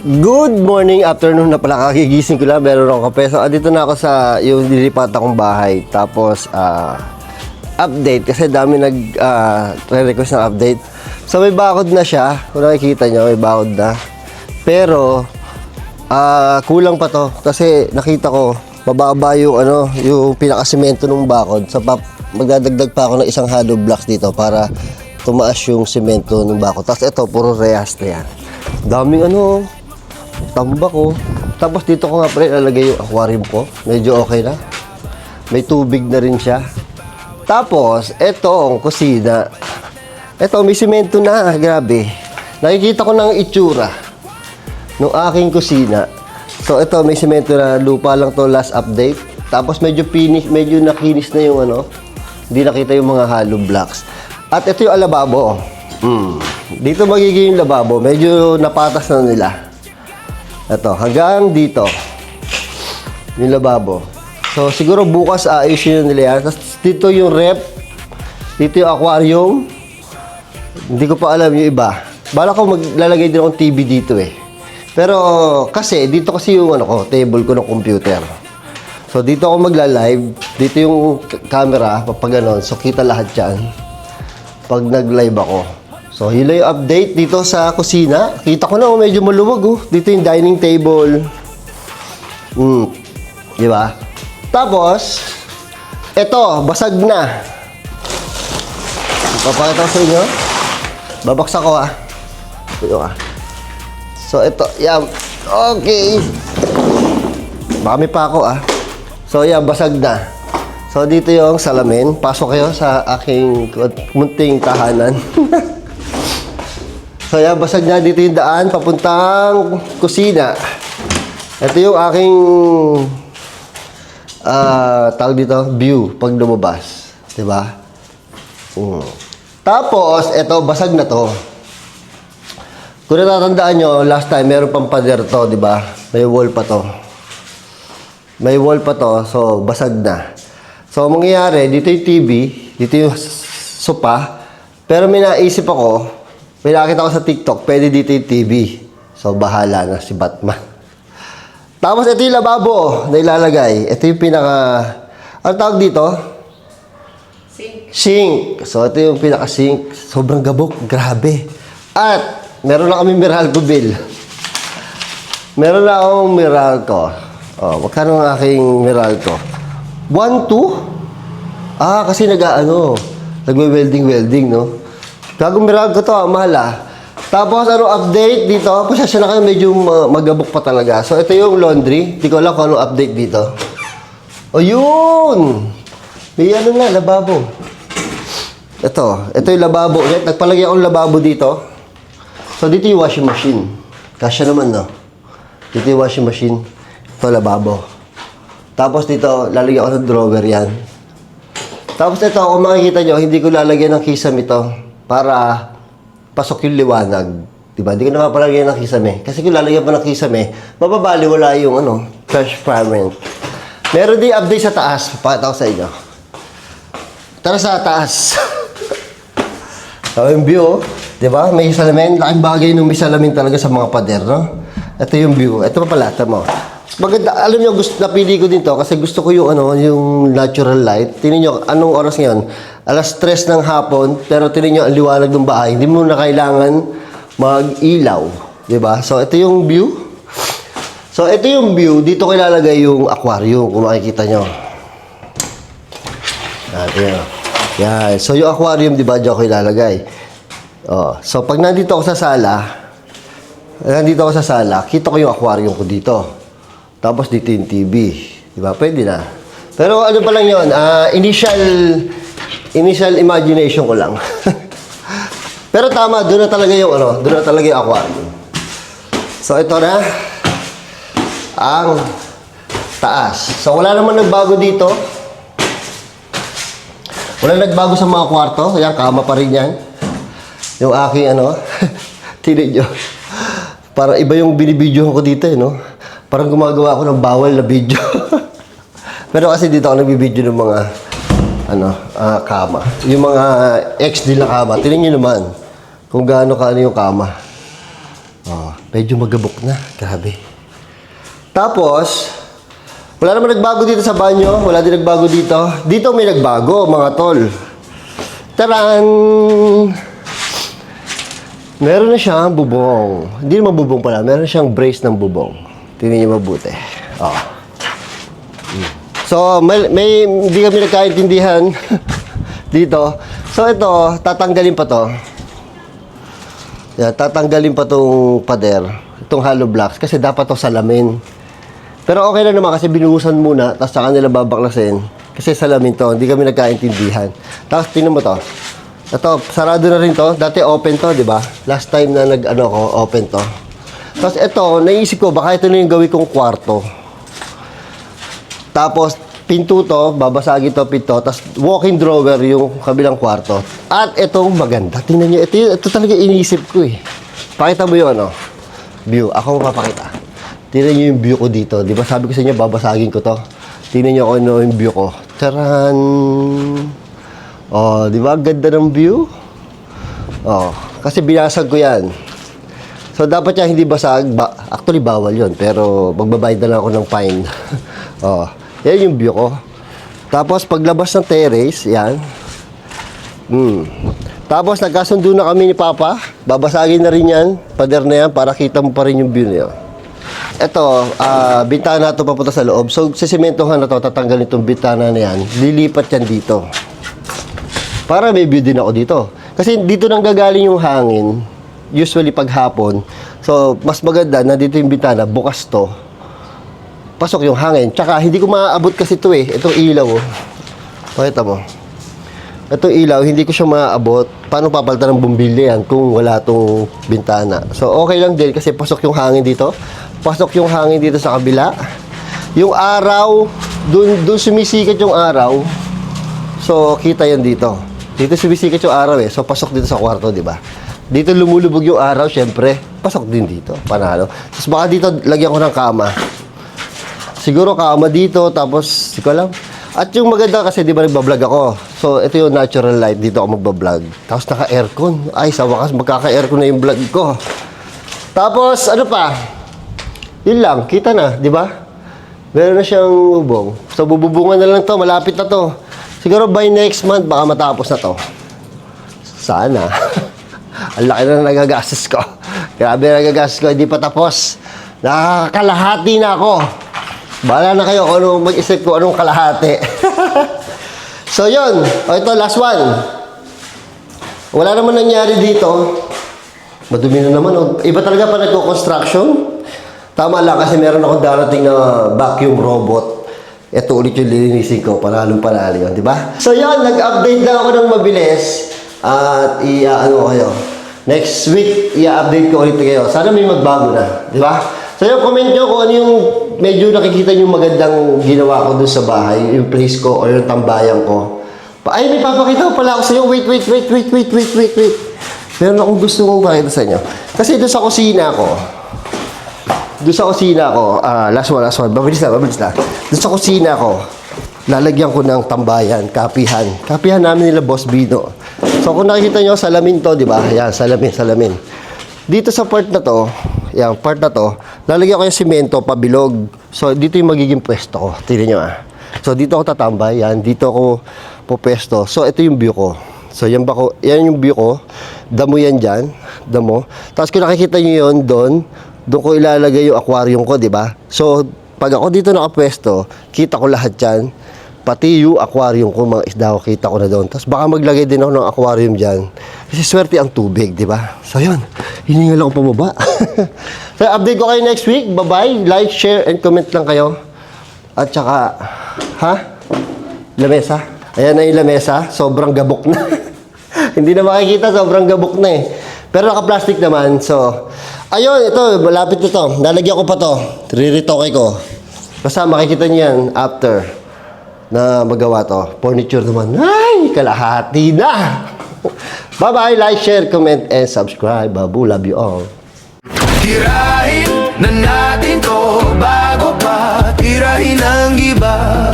Good morning, afternoon na pala, kagigising ko lang, meron akong kape. So, andito na ako sa yung nilipat akong bahay. Tapos, update, kasi dami request ng update. So, may bakod na siya. Kung nakikita nyo, may bakod na. Pero, kulang pa to. Kasi, nakita ko, mababa yung, yung pinakasimento ng bakod. So, magdadagdag pa ako ng isang hollow blocks dito para tumaas yung simento ng bakod. Tapos, ito, puro rehas na yan. Daming tambak ko. Tapos dito ko nga pala ilalagay yung aquarium ko. Medyo okay na. May tubig na rin siya. Tapos, etong kusina. Eto, may simento na. Grabe. Nakikita ko ng itsura ng aking kusina. So, ito, may simento na. Lupa lang to, last update. Tapos, medyo nakinis na yung hindi nakita yung mga hollow blocks. At ito yung alababo. Dito magiging yung lababo. Medyo napatas na nila. Ito, hanggang dito. Yung lababo. So, siguro bukas ayusin nila yan. Tapos, dito yung rep. Dito yung aquarium. Hindi ko pa alam yung iba. Bala ko maglalagay din akong TV dito eh. Pero, kasi, dito kasi yung table ko ng computer. So, dito ako magla-live. Dito yung camera, pag ganon. So, kita lahat yan. Pag nag-live ako. So, yun lang yung update dito sa kusina. Kita ko na, medyo maluwag, Dito yung dining table. Di ba? Tapos, eto, basag na. Papakita ko sa inyo. Babaksak ko, Ito, So, eto, yan. Okay. Marami pa ako, So, yan, basag na. So, dito yung salamin. Pasok kayo sa aking munting tahanan. So, yan, basag na dito yung daan, papuntang kusina. Ito yung aking, tawag dito, view, pag lumabas. Diba? Tapos, ito, basag na to. Kung natatandaan nyo, last time, meron pang pader to, diba? May wall pa to. May wall pa to, so, basag na. So, mangyayari, dito yung TV, dito yung sopa, pero may naisip ako, may nakita ko sa TikTok, pwede dito yung TV. So, bahala na si Batman. Tapos, ito yung lababo na ilalagay. Ito yung ano tawag dito? Sink. So, ito yung pinaka-sink. Sobrang gabok. Grabe. At, meron na kami Meralco bill. Meron na akong Meralco. Magkano ang aking Meralco? 1,2? Kasi nagwe-welding, no? Gagong Meralco to, mahal. Tapos, update dito? Pasasya na kayo, medyo magabok pa talaga. So, ito yung laundry. Hindi ko alam kung anong update dito. O, yun! May lababo. Ito yung lababo. Nagpalagay akong lababo dito. So, dito yung washing machine. Kasya naman, no? Dito yung washing machine. Ito, lababo. Tapos dito, lalagyan ako ng drawer yan. Tapos ito, kung makikita nyo, hindi ko lalagyan ng kisame ito para pasok yung liwanag. Diba? Hindi ko napapalagyan ng kisame. Kasi kung lalagyan pa ng kisame, mababali wala yung transparent. Meron din update sa taas. Pakita ko sa inyo. Tara sa taas. Yung view, diba? May salamin. Laking bagay nung may salamin talaga sa mga pader, no? Ito yung view. Ito pa pala, mo. Maganda, alam nyo, napili ko din to kasi gusto ko yung yung natural light. Tingnan nyo, anong oras ngayon? 3:00 ng hapon, pero tingnan nyo ang liwanag ng bahay. Hindi mo na kailangan mag-ilaw. Diba? So, ito yung view. So, ito yung view. Dito ko ilalagay yung aquarium, kung makikita nyo. Yan. So, yung aquarium, diba, dyan ko ilalagay. So, pag nandito ako sa sala, kita ko yung aquarium ko dito. Tapos dito yung TV. Diba? Pwede na. Pero ano pa lang yun? Initial imagination ko lang. Pero tama, doon na talaga yung aquarium. So, ito na ang taas. So, wala naman nagbago dito. Wala nagbago sa mga kwarto. Ayan, kama pa rin yan. Yung aking tinig nyo. Para iba yung binibidyo ko dito, no? Parang gumagawa ako ng bawal na video. Pero kasi dito ako nagbibideo ng mga kama. Yung mga XD na kama. Tingnan nyo naman kung gaano yung kama. Oh, medyo magabok na. Grabe. Tapos, wala naman nagbago dito sa banyo. Wala din nagbago dito. Dito may nagbago, mga tol. Taran! Meron na siyang bubong. Hindi naman bubong pala. Meron siyang brace ng bubong. Tingnan niyo mabuti. Oh. So, may hindi kami nagkaintindihan dito. So, ito, tatanggalin pa to. Yan, tatanggalin pa tong pader, itong hollow blocks, kasi dapat to salamin. Pero okay na naman kasi binuhusan muna, tapos saka nila babaklasin. Kasi salamin to, hindi kami nagkaintindihan. Tapos, tingnan mo to. Ito, sarado na rin to. Dati open to, di ba? Last time na open to. Tapos ito, naisip ko, baka ito na yung gawin kong kwarto. Tapos, pinto to, babasagin to, pinto. Tapos, walk-in drawer yung kabilang kwarto. At itong maganda. Tingnan nyo, ito talaga inisip ko eh. Pakita mo yun, oh. View. Ako mapapakita. Tingnan nyo yung view ko dito. Di ba sabi ko sa inyo, babasagin ko to. Tingnan nyo kung ano yung view ko. Taran! Oh, di ba? Ganda ng view. Oh, kasi binasag ko yan. So, dapat yan hindi basag. Actually, bawal yon. Pero, magbabayad na lang ako ng fine. Oh, yan yung view ko. Tapos, paglabas ng terrace, yan. Tapos, nagkasundo na kami ni Papa. Babasagin na rin yan. Pader na yan para kita mo pa rin yung view niya. Ito, bintana ito papunta sa loob. So, sa sementohan na ito, tatanggalin itong bintana na yan. Lilipat yan dito. Para may view din ako dito. Kasi dito nang gagaling yung hangin. Usually pag hapon. So, mas maganda na dito yung bintana, bukas to. Pasok yung hangin. Tsaka, hindi ko maaabot kasi ito eh. Itong ilaw, oh. Pakita mo. Itong ilaw, hindi ko siya maaabot. Paano papalitan ng bumbilya yan kung wala tong bintana? So, okay lang din kasi pasok yung hangin dito. Pasok yung hangin dito sa kabila. Yung araw, dun sumisikat yung araw. So, kita yan dito. Dito sumisikat yung araw eh. So, pasok dito sa kwarto, di ba? Dito lumulubog yung araw, syempre. Pasok din dito. Panalo. Tapos baka dito, lagyan ko ng kama. Siguro kama dito, tapos, hindi ko alam. At yung maganda kasi, di ba, nagbablog ako. So, ito yung natural light. Dito ako magbablog. Tapos, naka-aircon. Ay, sa wakas, magkaka-aircon na yung vlog ko. Tapos, ano pa? Yun lang. Kita na, di ba? Meron na siyang bubong. So, bububungan na lang to. Malapit na to. Siguro by next month, baka matapos na to. Sana. Ang laki na nagagastos ko. Grabe na nagagastos ko. Hindi pa tapos. Nakakalahati na ako. Bahala na kayo kung ano mag-isip ko anong kalahati. So, yun. O, ito, last one. Wala naman nangyari dito. Madumi na naman. O. Iba talaga pa nagko-construction. Tama lang kasi meron akong darating na vacuum robot. Ito ulit yung lilinisin ko, panalong-panalo yun, di ba? So yun, nag-update na ako ng mabilis. At ano kayo. Next week, i-update ko ulit kayo. Sana may magbago na, di ba? So yun, comment nyo kung ano yung medyo nakikita nyo magandang ginawa ko dun sa bahay, yung place ko o yung tambayan ko. Ay, may papakita ko pala ako sa iyo. Wait. Meron akong gusto kong pakita sa inyo. Kasi doon sa kusina ko, last one. Mabilis na. Doon sa kusina ko, lalagyan ko ng tambayan, kapihan. Kapihan namin nila Boss Bino. So, kung nakikita nyo, salamin to, di ba? Yan, salamin. Dito sa part na to, lalagyan ko yung simento, pabilog. So, dito yung magiging pwesto ko. Tignan nyo So, dito ako tatambay. Yan, dito ako pupwesto. So, ito yung view ko. So, yan yung view ko. Damo yan dyan. Damo. Tapos, kung nakikita nyo yun, doon ko ilalagay yung aquarium ko, di ba? So, pag ako dito nakapwesto, kita ko lahat yan. Pati yung aquarium ko, mga isda ko, kita ko na doon. Tapos baka maglagay din ako ng aquarium dyan. Kasi swerte ang tubig, di ba? So, yun. Hiningal ako pababa. So, update ko kayo next week. Bye-bye. Like, share, and comment lang kayo. At saka, lamesa. Ayan na yung lamesa. Sobrang gabok na. Hindi na makikita, sobrang gabok na eh. Pero naka-plastic naman, so... Ayun, ito, malapit na to. Lalagyan ko pa to. Riritoke ko. Basta makikita niyo yan after na magawa to. Furniture naman. Ay, kalahati na! Bye-bye, like, share, comment, and subscribe. Babu, love you all. Tirahin na natin to bago pa tirahin ang iba.